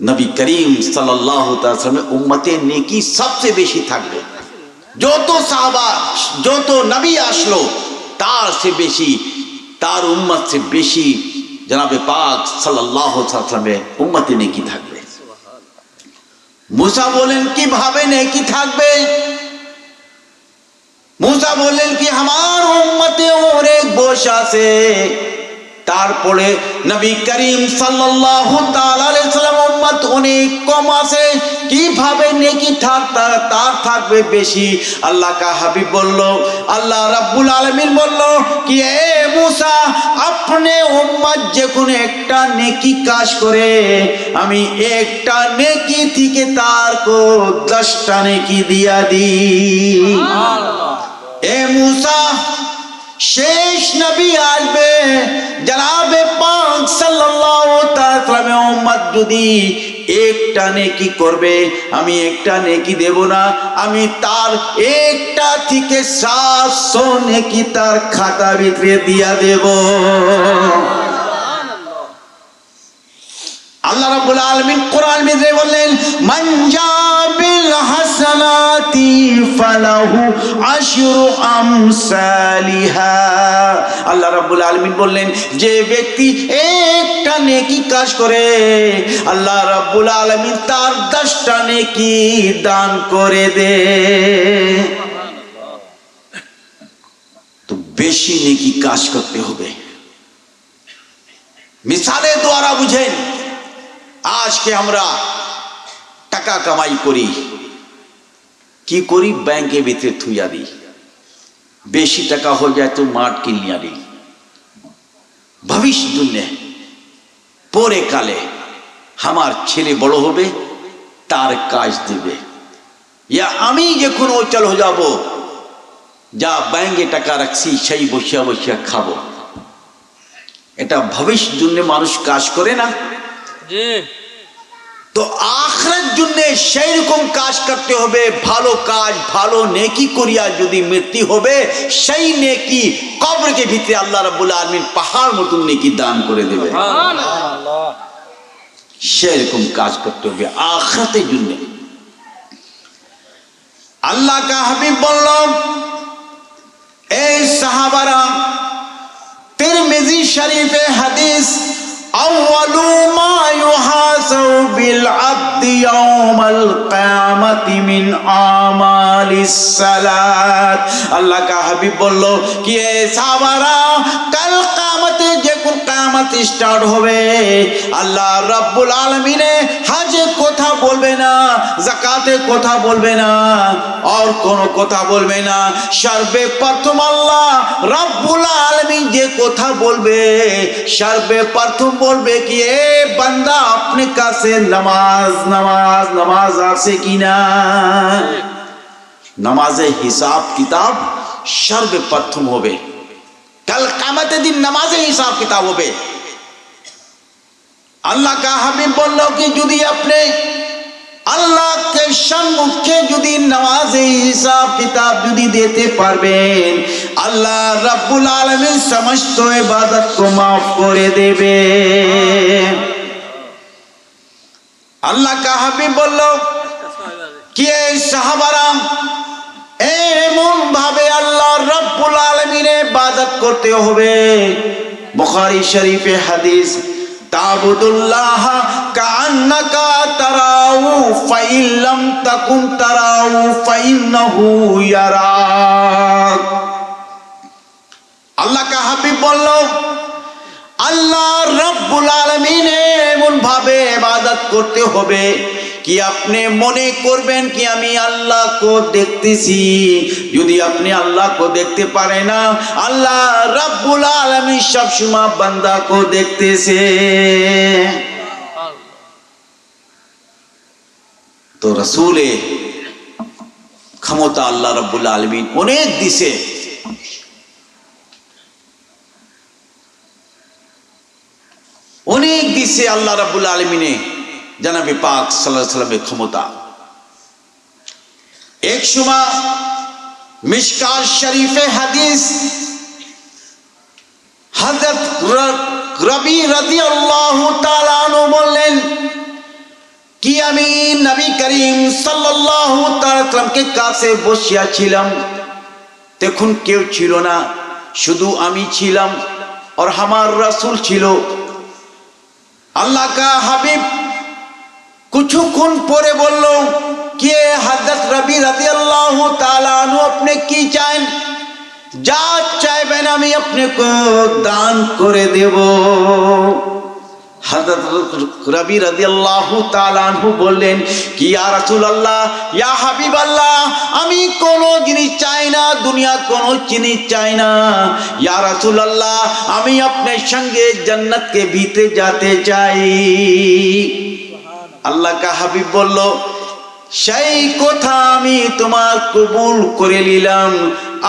নবী করিম সাল্লাল্লাহু তাআলা আলাইহি ওয়াসাল্লামের উম্মতে নেকি সবচেয়ে বেশি থাকবে। যত সাহাবা যত নবী আসলো তার সে বেশি তার উম্মত সে বেশি জনাবে পাক সাল্লাল্লাহু আলাইহি ওয়াসাল্লামের উম্মতে নেকি থাকবে। मूसा बोलें কিভাবে নেকি থাকবে? मूसा बोलें कि हमार उम्मते অনেক बोश আছে, তারপরে নবী করিম সাল্লাল্লাহু তাআলা আলাইহি ওয়াসাল্লাম উম্মত অনেক কম আছে, কিভাবে নেকি তার থাকবে বেশি? আল্লাহ কা হাবিব বলল, আল্লাহ রাব্বুল আলামিন বলল कि ए मूसा, अपने उम्मत যে কোনো একটা নেকি কাজ করে আমি একটা নেকি থেকে তার কো 10টা নেকি দিয়া দিই। সুবহানাল্লাহ। এ मूसा, শেষ নবী আসবে জনাবে পাক সাল্লাল্লাহু তাআলা আলাইহি ওয়াসাল্লামের উম্মত যদি একটা নেকি করবে আমি একটা নেকি দেব না, আমি তার একটা থেকে 700 নেকি তার খাতা ভিতরে দিয়া দেব। আল্লাহ রাব্বুল আলামিন কোরআন ভিতরে বললেন, মান জাবিল হাসানাতি ফালাহু আশরু আমসালিহা। আল্লাহ রাব্বুল আলামিন বললেন, যে ব্যক্তি একটা নেকি কাজ করে আল্লাহ রাব্বুল আলামিন তার 10টা নেকি দান করে দে। তো বেশি নেকি কাজ করতে হবে। মিসালের দ্বারা বুঝেন, আজকে আমরা টাকা কামাই করি, কি করি? ব্যাংকে ভিতরে থুইয়া দিই, বেশি টাকা হয়ে যায় তো মাঠ কিনিয়া দিই ভবিষ্যৎ জন্যে। পরে কালে আমার ছেলে বড় হবে, তার কাজ দিবে, ইয়া আমি যখন অচল হয়ে যাব, যা ব্যাংকে টাকা রাখছি সেই বসিয়া বসিয়া খাবো। এটা ভবিষ্যৎ জন্য মানুষ কাজ করে না? জি। তো আখিরাত জন্য সেই রকম কাজ করতে হবে, ভালো কাজ, ভালো নেকি করিয়া যদি মৃত্যু হবে, সেই নেকি কবরকে ভিতরে আল্লাহ রাব্বুল আলামিন পাহাড় মতন নেকি দান করে দেবে। সুবহানাল্লাহ। সেই রকম কাজ করতে হবে আখিরাতের জন্য। আল্লাহ কা হাবিব বলল, এই সাহাবারা, তিরমিজি শরীফে হাদিস, আউয়ালু মা ইউহাসাবু বিল আবদি ইয়াউমাল কিয়ামাতি মিন আমালিস সালাত। আল্লাহ কা হাবিব বলল কি এ সাহাবারা, কাল কিয়ামতে যখন কিয়ামত স্টার্ট হবে, আল্লাহ রাব্বুল আলামিনে হজে কথা বলবে না, যাকাতে কথা বলবে না, আর কোনো কথা বলবে না। সর্বে প্রথম আল্লাহ রাব্বুল আলামিন যে কথা বলবে, সর্বে প্রথম বলবে কি এ বান্দা, আপনি কাছে নামাজ নামাজ নামাজ আছে কিনা? নামাজের হিসাব কিতাব সর্বে প্রথম হবে। কাল কিয়ামতের দিন নামাজের হিসাব কিতাব হবে। আল্লাহ কা হাবিব বলল কি যদি আপনি আল্লাহকে সম্মুখে যদি নামাজে হিসাব কিতাব যদি দিতে পারবেন, আল্লাহ রাব্বুল আলামিন সমস্ত ইবাদত কো মাফ করে দেবে। আল্লাহ কা হাবিব বলল কি এই সাহাবারা, এমন ভাবে আল্লাহ রাব্বুল আলামিনের ইবাদত করতে হবে। বুখারী শরীফে হাদিস, তাবুদুল্লাহ কান্নাকা তারাউ ফাইন লাম তাকুন তারাউ ফাইন্নাহু ইয়ারাক। আল্লাহ কা হাবিব বলল, আল্লাহ রাব্বুল আলামিনের এমন ভাবে ইবাদত করতে হবে কি আপনি মনে করবেন কি আমি আল্লাহকে দেখতেছি। যদি আপনি আল্লাহকে দেখতে পারেন না, আল্লাহ রাব্বুল আলামিন সব সময় বান্দাকে দেখতেছে। তো রাসূলে ক্ষমতা আল্লাহ রাব্বুল আলামিন অনেক দিছে। অনেক দিছে আল্লাহ রাব্বুল আলামিনে জানাবে পাক সাল্লাল্লাহু আলাইহি সাল্লামের ক্ষমতা। এক সময় মিশকাত শরীফে হাদিস, হযরত রবি রাদিয়াল্লাহু তাআলা আনহু বললেন কি আমি নবী করিম সাল্লাল্লাহু তাআলা আলাইহি সাল্লামকে কাছে বসিয়া ছিলাম, তখন কেউ ছিল না, শুধু আমি ছিলাম আর আমার রাসূল ছিল। আল্লাহ কা হাবিব কিছুক্ষণ পরে বলল কে হযরত রবি রাদিয়াল্লাহু তাআলা আনহু আপনি কি চান? যা চাইবেন আমি আপনাকে দান করে দেব। হযরত রবি রাদিয়াল্লাহু তাআলা আনহু বললেন কি ইয়া রাসূলুল্লাহ, ইয়া হাবিবাল্লাহ, আমি কোন জিনিস চাই না, দুনিয়া কোন জিনিস চাই না। ইয়া রাসূলুল্লাহ, আমি আপনার সঙ্গে জান্নাতকে ভিতরে যেতে চাই। আল্লাহ কা হাবিব বলল সেই কথা আমি তোমার কবুল করে নিলাম,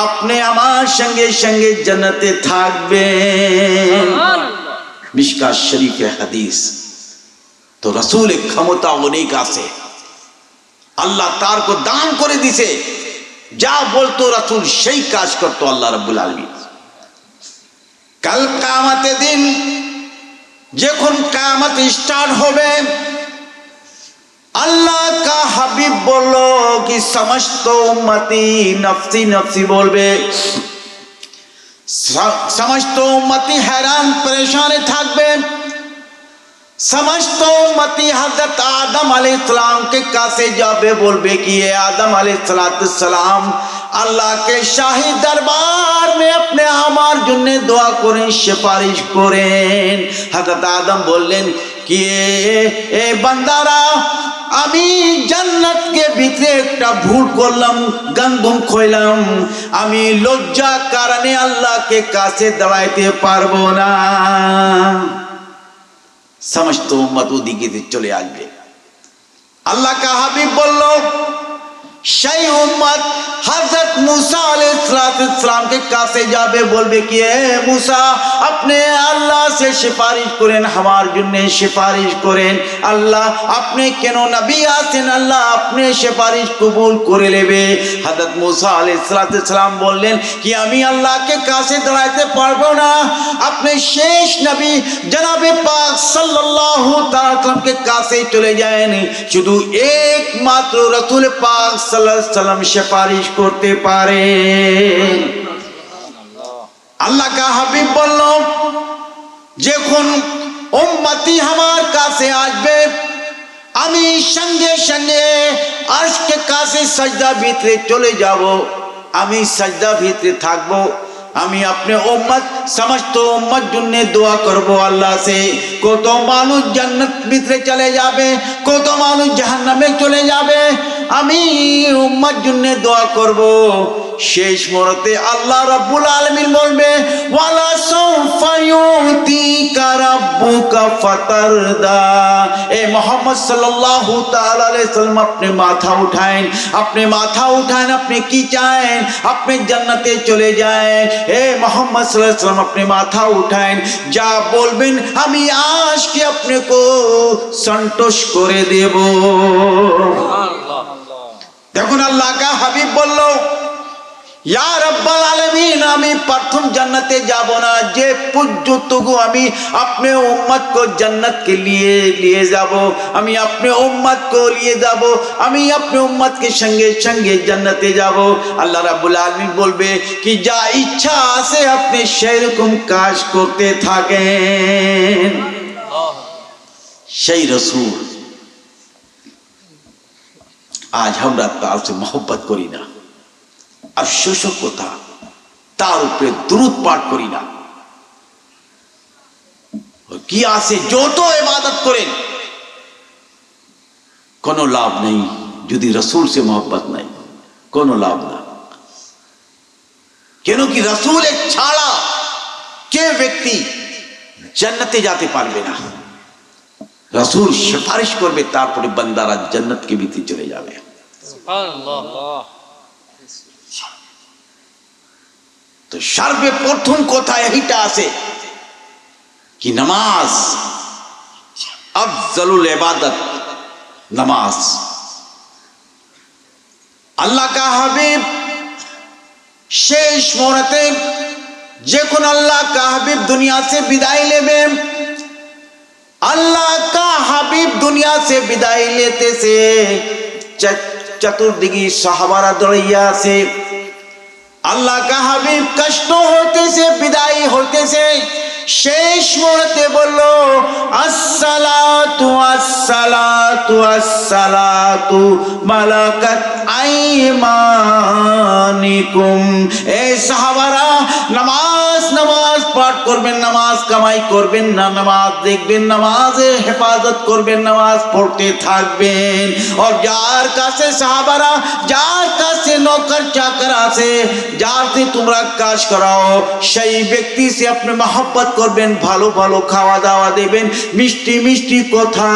আপনি আমার সঙ্গে সঙ্গে জান্নাতে থাকবেন। মিশকাত শরীফে হাদিস। তো রাসূলের ক্ষমতা অনেক আছে, আল্লাহ তার কো দান করে দিছে, যা বলতো রাসূল সেই কাজ করতো আল্লাহ রাব্বুল আলামিন। কাল কিয়ামতের দিন যখন কিয়ামত স্টার্ট হবে, আল্লাহ কা হাবিব বলল কি সমস্ত উম্মতি নফসি নফসি বলবে, সমস্ত উম্মতি हैरान परेशान থাকবে। समस्त उम्मती हजरत आदम अलैहिस्सलाम के कासे जाबे बोलबे कि ये आदम अलैहिस्सलाम अल्लाह के शाही दरबार में अपने हमार जुन्ने दुआ करें, सिफारिश करें। हजरत आदम बोलें कि ए बंदारा আমি জান্নাতকে ভিতরে একটা ভুল করলাম, গন্ধম খইলাম, আমি লজ্জা কারণে আল্লাহকে কাছে দাঁড়াইতে পারবো না। সমস্ত উম্মত ওদিকে চলে আসবে। আল্লাহ কা হাবিব বলল সেই উম্মত হযরত মুসা আলাইহিস সালাম के কাছে যাবে, বলবে কি হে মুসা আপনি আল্লাহ से সিফারিশ করেন, আমার জন্য সিফারিশ করেন। আল্লাহ আপনি কেন নবী আছেন, আল্লাহ আপনি সিফারিশ কবুল করে নেবে। হযরত মুসা আলাইহিস সালাম বললেন কি আমি আল্লাহকে কাছে দাঁড়াতে পারবো না, আপনি শেষ নবী জনাবে পাক সাল্লাল্লাহু তাআলা সাল্লামকে কাছে চলে যান, শুধু একমাত্র রাসূল পাক সাল্লাল্লাহু আলাইহি সাল্লাম সিফারিশ করতে পারে। আল্লাহ কা হাবিব বলল যখন উম্মতি আমার কাছে আসবে আমি সঙ্গে সঙ্গে আরশকে কাছে সাজদা ভিতরে চলে যাব, আমি সাজদা ভিতরে থাকবো, আমি আপনি উম্মত সমস্ত উম্মত জন্য দোয়া করব আল্লাহ সে। কত মানুষ জান্নাত ভিতরে চলে যাবে, কত মানুষ জাহান্নামে চলে যাবে, আমি উম্মত জন্য দোয়া করব। শেষ মুহূর্তে আল্লাহ রাব্বুল আলামিন বলবে ওয়ালা সাউফা ইউতিকা রাব্বুকা ফাতারদা। এ মুহাম্মদ সাল্লাল্লাহু তাআলা আলাইহি সাল্লাম আপনি মাথা উঠাएं, আপনি মাথা উঠাएं, আপনি কি চান, আপনি জান্নাতে চলে যান। এ মুহাম্মদ সাল্লাল্লাহু আলাইহি সাল্লাম আপনি মাথা উঠাएं, যা বলবেন আমি আজকে আপনাকে সন্তুষ্ট করে দেব। দেখুন আল্লাহ কা হাবিব বলল ইয়া রাব্বাল আলামিন আমি প্রথম জান্নাতে যাব না যে পর্যন্ত আমি अपने उम्मत को जन्नत के लिए যাব, আমি अपने उम्मत को लिए যাব, আমি अपने उम्मत के संगे संगे জান্নাতে যাব। আল্লাহ রাব্বুল আলামিন বলবে কি যা ইচ্ছা আছে আপনি সেরকম কাজ করতে থাকেন। সেই রাসূল আজ আমরা তার से मोहब्बत করি না, আফসোস কথা তার উপরে দুরূদ পাঠ করি না। কি আছে যত ইবাদত করেন কোনো লাভ নেই যদি রাসূল से मोहब्बत নাই, কোনো লাভ না। কেন কি রাসূলের ছাড়া কে ব্যক্তি জান্নাতে যেতে পারবে না। রাসূল সিফারিশ করবে তারপরে বান্দারা জান্নাত के ভিতরে চলে যাবে। সুবহানাল্লাহ। তো সর্বপ্রথম কথা এইটা আছে কি নামাজ আফজলুল ইবাদত, নামাজ। আল্লাহ কা হাবিব শেষ মুহূর্তে যখন আল্লাহ কা হাবিব দুনিয়া से বিদায় নেবেন, আল্লাহ কা হাবিব দুনিয়া से বিদায় लेतेছে চতুর্দিকে সাহাবারা দাঁড়িয়ে আছে। আল্লাহ কা হাবিব কষ্ট হইতেছে, বিদায় হইতেছে, শেষ মুহূর্তে বলল আসসালাতু আসসালাতু আসসালাতু মালাকাত আইমানিকুম। এই সাহাবারা নামাজ নামাজ পাঠ করবেন, নামাজ কামাই করবেন না, নামাজ দেখবেন, নামাজের হেফাজত করবেন, নামাজ পড়তে থাকবেন। আর যার কাছে সাহাবারা যার কাছে নৌকর চাকর আছে, যার से তোমরা কাজ করাও সেই ব্যক্তি से আপনি মহব্বত করবেন, ভালো ভালো খাওয়া দাওয়া দেবেন, মিষ্টি মিষ্টি কথা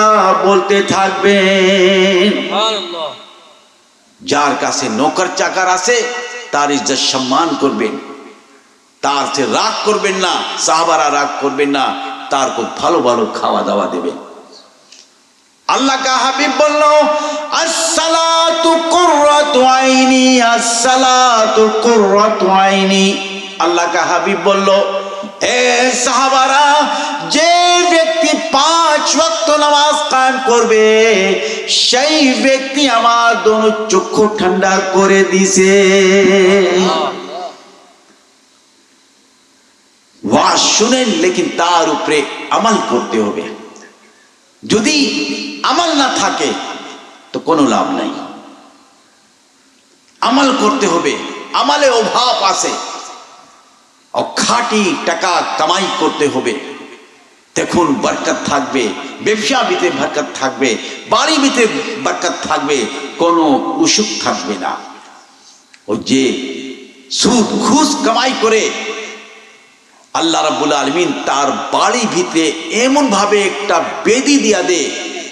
বলতে থাকবেন। সুবহানাল্লাহ। যার কাছে নৌকর চাকর আছে তার ইজ্জত সম্মান করবেন, তার से রাগ করবেন না, সাহাবারা রাগ করবেন না, তার খুব ভালো ভালো খাওয়া দাওয়া দেবেন। আল্লাহ কা হাবিব বলল আসসালাতু কুররাতু আইনি, আসসালাতু কুররাতু আইনি। আল্লাহ কা হাবিব বলল এ সাহাবারা যে ব্যক্তি 5 ওয়াক্ত নামাজ কায়েম করবে সেই ব্যক্তি আমার দোনো চক্ষু ঠান্ডা করে দিয়েছে। ওয়াজ শুনেন লেকিন তার উপরে আমল করতে হবে। যদি আমল না থাকে তো কোনো লাভ নাই। আমল করতে হবে, আমলে অভাব আছে, খাঁটি টাকা কামাই করতে হবে। দেখুন বরকত থাকবে, ব্যবসা ভিতরে বরকত থাকবে, বাড়ি ভিতরে বরকত থাকবে, কোনো অসুখ থাকবে না। ও যে সুদ ঘুষ কামাই করে আল্লাহ রাব্বুল আলামিন তার বাড়ি ভিতরে এমন ভাবে একটা বেদি দিয়া দে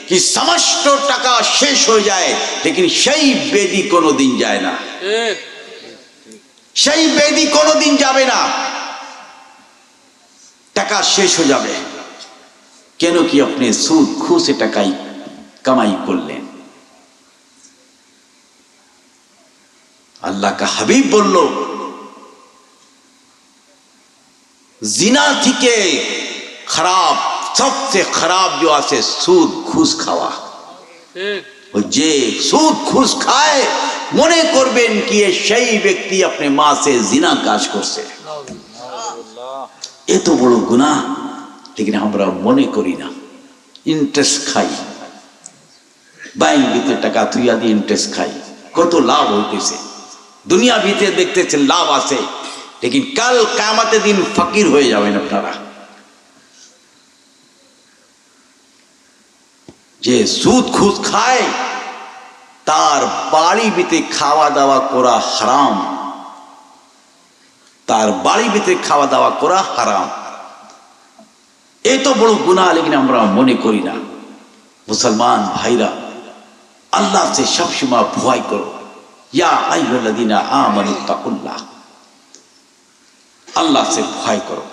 কি সমস্ত টাকা শেষ হয়ে যায়, লেকিন সেই বেদি কোনোদিন যায় না, ঠিক। সেই বেদি কোনোদিন যাবে না। টাকা শেষ হয়ে যাবে কেন কি আপনি সুদ ঘুষে টাকাই কামাই করলেন। আল্লাহ কা হাবিব বলল জিনা থেকে খারাপ, সবচেয়ে খারাপ जो আছে সুদ ঘুষ খাওয়া। ঠিক। ও যে সুদ ঘুষ খায় মনে করবেন কি সেই ব্যক্তি अपने মা से জিনা কাজ করছে, এত বড় গুনাহ, लेकिन আমরা মনে করি না। ইন্টারেস্ট খাই, ব্যাংক ভিতরে টাকা থুইয়া দিয়ে ইন্টারেস্ট খাই, কত লাভ হইতেছে, দুনিয়া ভিতরে দেখতেছেন লাভ আছে, लेकिन কাল কিয়ামতের দিন ফকির হয়ে যাবেন আপনারা। যে সুদ ঘুষ খায় তার বাড়ি ভিতরে খাওয়া দাওয়া করা হারাম, তার বাড়ি ভিতরে খাওয়া দাওয়া করা হারাম। এত বড় গুনাহ, लेकिन আমরা মনে করি না। মুসলমান ভাইরা, আল্লাহ से সবসময় ভয় করো। ইয়া আইয়ুহাল্লাযীনা আমানু তাকুল্লাহ, আল্লাহ से ভয় করো।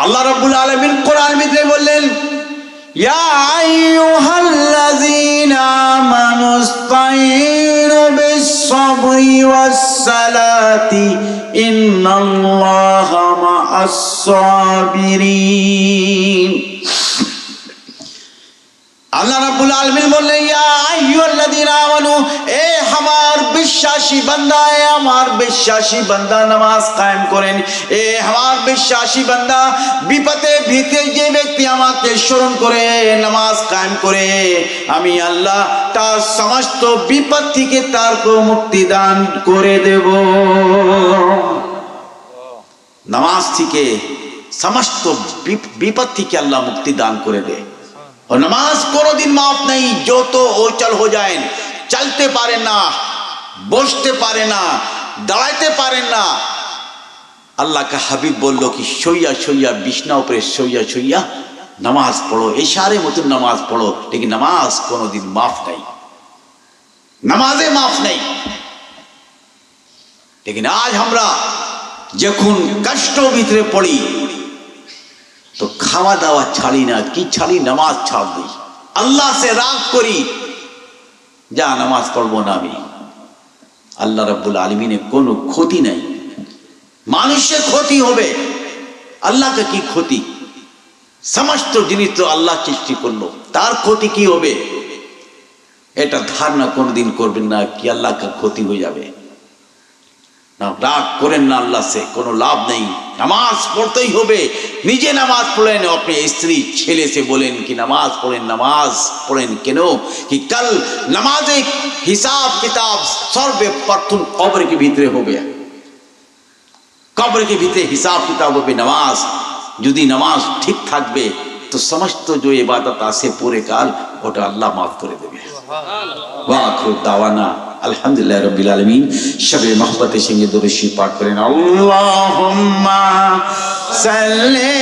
আল্লাহ রাব্বুল আলামিন কোরআন ভিতরে বললেন ইয়া আইয়ুহাল্লাযীনা আমানুস্তাঈনু বিস-সাবরি ওয়াস-সালাতি ইন্নাল্লাহা মা'আস-সাবিরিন। আল্লাহ রাব্বুল আলামিন বললেন ইয়া আইয়ুহাল্লাযীনা আমানু, এ আমার বিশ্বাসী বান্দা, এ আমার বিশ্বাসী বান্দা নামাজ কায়েম করেন। এ আমার বিশ্বাসী বান্দা, বিপদে ভিতরে যে ব্যক্তি আমাকে স্মরণ করে নামাজ কায়েম করে, আমি আল্লাহ তার সমস্ত বিপদ থেকে তার মুক্তি দান করে দেব। নামাজ থেকে সমস্ত বিপদ থেকে আল্লাহ মুক্তি দান করে দেয়। और नमाज কোনোদিন মাফ নেই। যত ওচল হয়ে যায়, চলতে পারে না, বসতে পারে না, দাঁড়াইতে পারেন না, আল্লাহ কা হাবিব বলল কি শইয়া শইয়া বিছনা উপরে শইয়া শইয়া নামাজ পড়ো, ইশারে মতো নামাজ পড়ো, लेकिन নামাজ কোনোদিন মাফ নাই, নামাজে মাফ নেই। लेकिन আজ আমরা যখন কষ্ট ভিতরে পড়ি তো খাওয়া দাওয়া ছাড়ি না, কি ছাড়ি, নামাজ ছাড় দিই, আল্লাহ সে রাগ করি, যা নামাজ পড়বো না আমি। আল্লাহ রাব্বুল আলামিনের কোনো ক্ষতি নাই, মানুষের ক্ষতি হবে, আল্লাহকে কি ক্ষতি? সমস্ত জিনিস তো আল্লাহ সৃষ্টি করলো, তার ক্ষতি কি হবে? এটা ধারণা কোনোদিন করবেন না কি আল্লাহকে ক্ষতি হয়ে যাবে। না, রাগ করেন না, আল্লাহ সে কোনো লাভ নেই, নামাজ পড়তেই হবে। নিজে নামাজ পড়েন, আপনি স্ত্রী ছেলে সে বলেন কি নামাজ পড়েন, নামাজ পড়েন কেন কি কাল নামাজে হিসাব কিতাব সর্বপ্রথম কবর के ভিতরে হবে, কবর के ভিতরে হিসাব কিতাব হবে। নামাজ যদি নামাজ ঠিক থাকবে তো সমস্ত যে ইবাদত আছে পুরে কাল ওটা আল্লাহ মাফ করে দেবে। ওয়া আখিরু দাওয়ানা আলহামদুলিল্লাহি রাব্বিল আলামিন। শবে মহব্বতের সঙ্গে দরুদ শরীফ পাঠ করেন। আল্লাহুম্মা সাল্লি